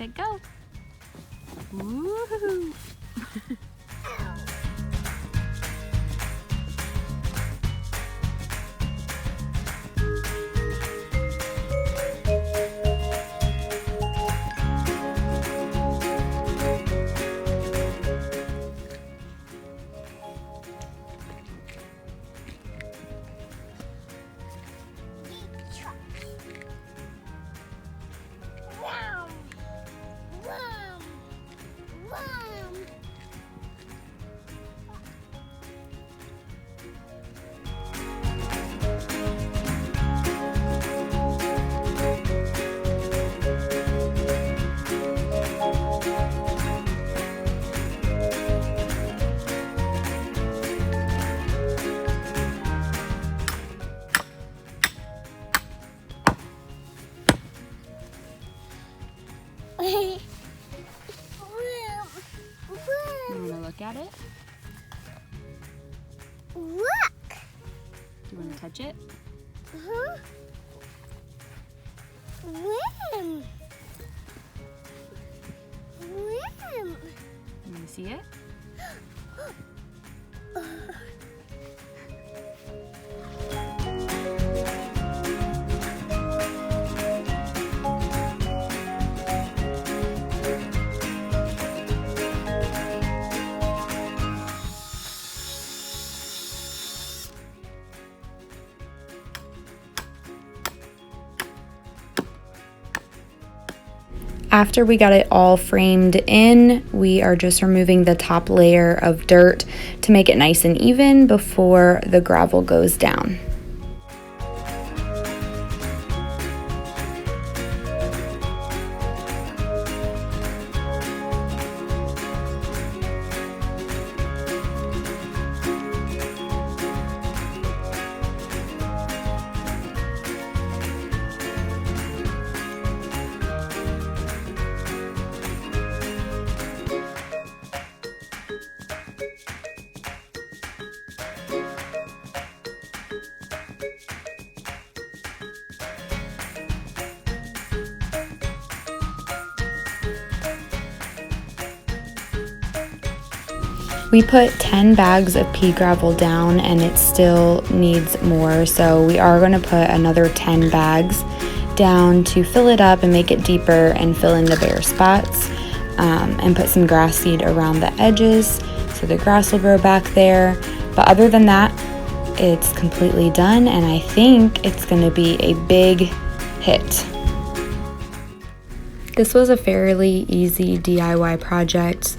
set, go. Woohoo! You want to look at it? Look! Do you want to touch it? Huh? Rim! Rim! You want to see it? After we got it all framed in, we are just removing the top layer of dirt to make it nice and even before the gravel goes down. We put 10 bags of pea gravel down and it still needs more, so we are going to put another 10 bags down to fill it up and make it deeper and fill in the bare spots, and put some grass seed around the edges so the grass will grow back there. But other than that, it's completely done and I think it's going to be a big hit. This was a fairly easy DIY project.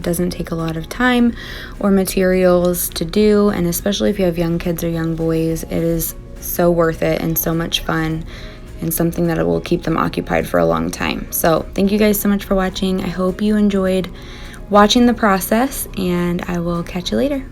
Doesn't take a lot of time or materials to do, and especially if you have young kids or young boys, it is so worth it and so much fun and something that will keep them occupied for a long time. So thank you guys so much for watching. I hope you enjoyed watching the process, and I will catch you later.